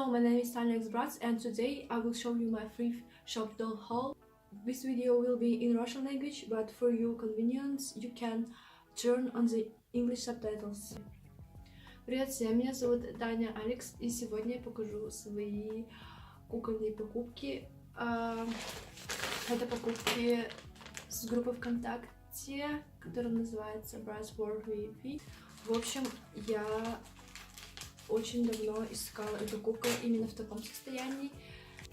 Hello, my name is Tanya Xbrats, and today I will show you my free shop doll haul. This video will be in Russian language, but for your convenience you can turn on the English subtitles. Привет всем, меня зовут Таня Алекс, и сегодня я покажу свои кукольные покупки. Это покупки с группы ВКонтакте, которая называется Bratz World VIP. В общем, я очень давно искала эту куклу именно в таком состоянии.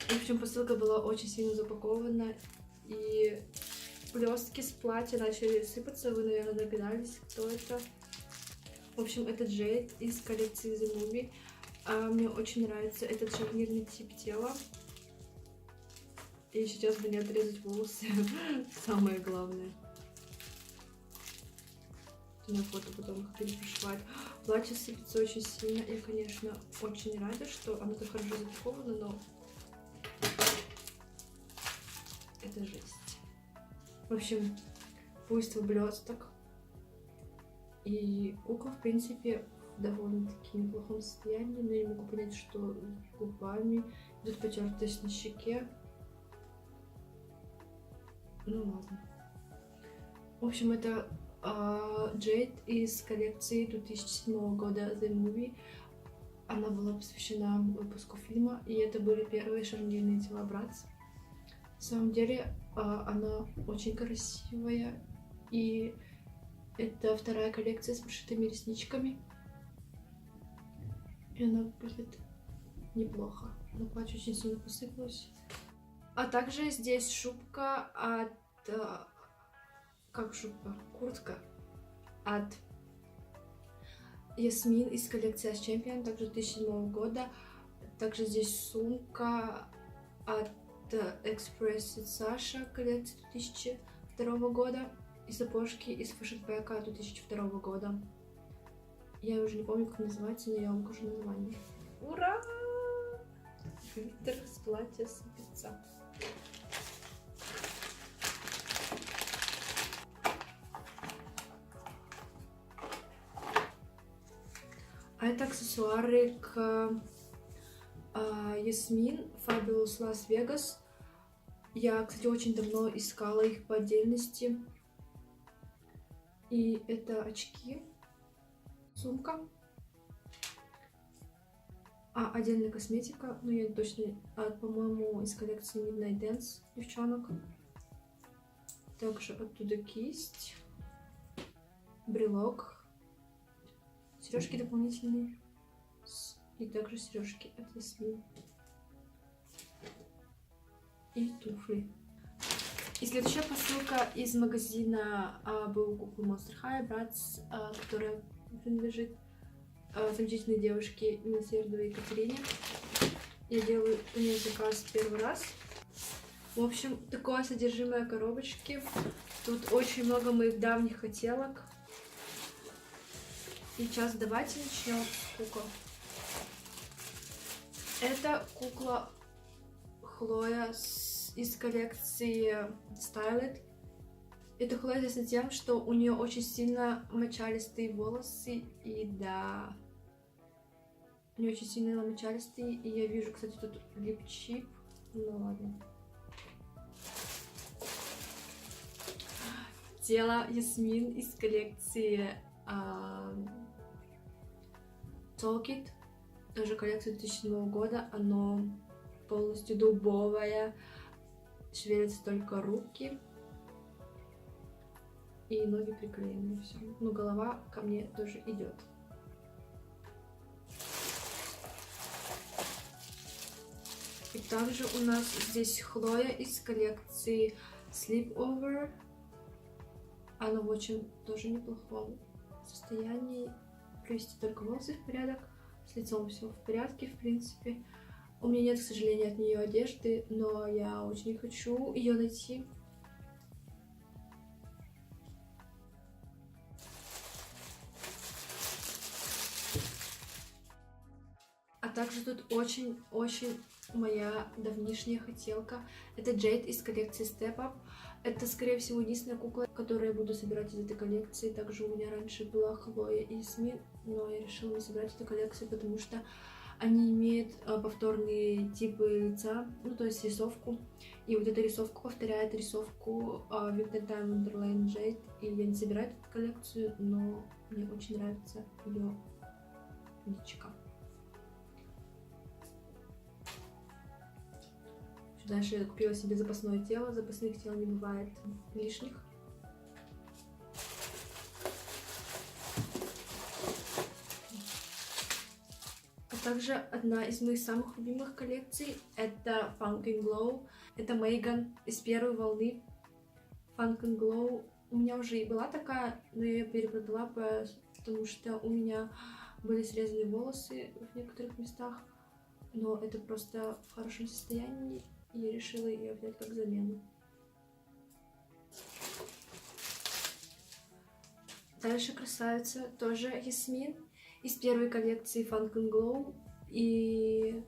В общем, посылка была очень сильно запакована, и блестки с платья начали сыпаться. Вы, наверное, догадались, кто это. В общем, это Джейд из коллекции The Movie. Мне очень нравится этот шарнирный тип тела. И сейчас бы не отрезать волосы. Самое главное. На фото потом их перепрошивать. Платье сыпется очень сильно. Я, конечно, очень рада, что оно так хорошо запаковано, но это жесть. В общем, буйство блесток. И кукла, в принципе, в довольно-таки неплохом состоянии, но я не могу понять, что с губами. Тут потертость на щеке. Ну ладно. В общем, это Джейд из коллекции 2007 года The Movie. Она была посвящена выпуску фильма, и это были первые шарнирные тела Bratz. На самом деле, она очень красивая, и это вторая коллекция с прошитыми ресничками. И она выглядит неплохо. Но платье очень сильно посыпалось. А также здесь шубка от... Как шубка? Куртка от Ясмин из коллекции As Champion, также 2007 года. Также здесь сумка от Express Sasha коллекции 2002 года. И сапожки из Fashion Pack 2002 года. Я уже не помню, как называется, но я вам покажу название. Ура! Глиттер с платья сыпется. А это аксессуары к Ясмин Fabulous Las Vegas. Я, кстати, очень давно искала их по отдельности. И это очки, сумка, отдельная косметика, ну я точно, по-моему, из коллекции Midnight Dance девчонок. Также оттуда кисть, брелок, сережки дополнительные и также сережки от Ясмин и туфли. И следующая посылка из магазина был куклы Monster High Bratz, которая принадлежит замечательной девушке Милосердовой Екатерине. Я делаю у нее заказ первый раз. В общем, такое содержимое коробочки. Тут очень много моих давних хотелок. Сейчас давайте начнем с кукол. Это кукла Хлоя из коллекции Styled. Это Хлоя известна тем, что у нее очень сильно мочалистые волосы. И да, у нее очень сильно мочалистые. И я вижу, кстати, тут лип-чип. Ну ладно. Тело Ясмин из коллекции Talk It. Тоже коллекция 2007 года. Оно полностью дубовое. Шевелятся только руки. И ноги приклеены. Все. Но голова ко мне тоже идет. И также у нас здесь Хлоя из коллекции Sleepover. Она в очень тоже неплохом состоянии. Привести только волосы в порядок. С лицом все в порядке, в принципе. У меня нет, к сожалению, от нее одежды, но я очень хочу ее найти. А также тут очень-очень моя давнишняя хотелка. Это Джейд из коллекции Step Up. Это, скорее всего, единственная кукла, которую я буду собирать из этой коллекции. Также у меня раньше была Хлоя и Ясмин, но я решила не собирать эту коллекцию, потому что Они имеют повторные типы лица, ну то есть рисовку. И вот эта рисовка повторяет рисовку Victor Time Wonderland Jade. И я не собираю эту коллекцию, но мне очень нравится ее личико. Дальше я купила себе запасное тело. Запасных тел не бывает лишних. А также одна из моих самых любимых коллекций — это Funk and Glow. Это Мейган из первой волны. Funk and Glow. У меня уже и была такая, но я ее перепродала, потому что у меня были срезаны волосы в некоторых местах. Но это просто в хорошем состоянии, и я решила ее взять как замену. Дальше красавица, тоже Ясмин из первой коллекции Funk and Glow. И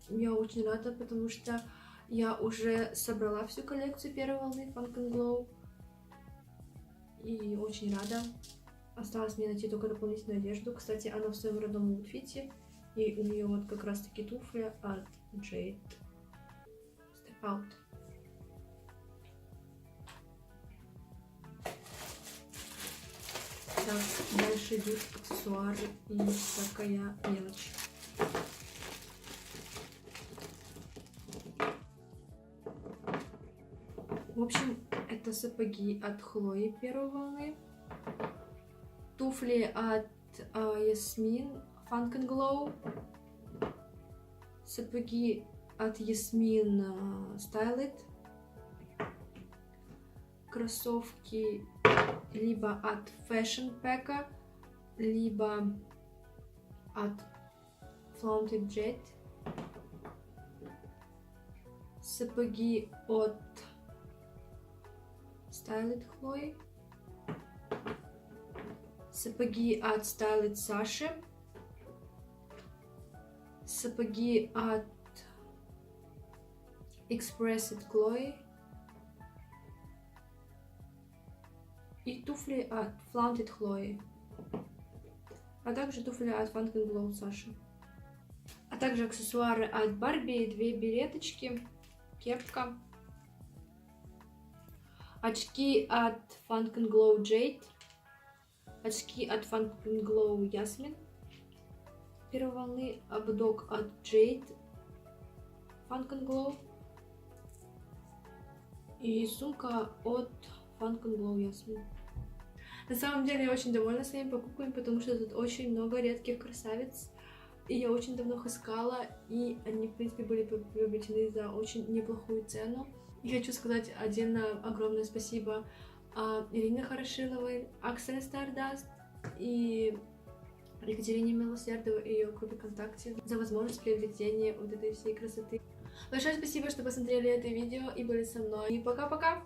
я очень рада, потому что я уже собрала всю коллекцию первой волны Funk and Glow. И очень рада. Осталось мне найти только дополнительную одежду. Кстати, она в своем родном аутфите. И у нее вот как раз таки туфли от Jade. Step Out. Так, дальше идут аксессуары и всякая мелочь. В общем, это сапоги от Хлои первой волны, туфли от Ясмин Funk and Glow, сапоги от Ясмин Style It, кроссовки либо от Fashion Pack, либо от Flaunted Jet, сапоги от Style It Chloe, сапоги от Style It Саши, сапоги от Express It Chloe и туфли от Flaunted Chloe, а также туфли от Funk and Glow Саши. А также аксессуары от Барби, 2 береточки, кепка, очки от Funk and Glow Jade, очки от Funk and Glow Ясмин первой волны, ободок от Jade Funk and Glow и сумка от Funk and Glow Ясмин. На самом деле я очень довольна своими покупками, потому что тут очень много редких красавиц. И я очень давно их искала, и они, в принципе, были приобретены за очень неплохую цену. И хочу сказать отдельно огромное спасибо Ирине Хорошиловой, Оксане Стардаст и Екатерине Милосердовой и ее группе ВКонтакте за возможность приобретения вот этой всей красоты. Большое спасибо, что посмотрели это видео и были со мной. И пока-пока!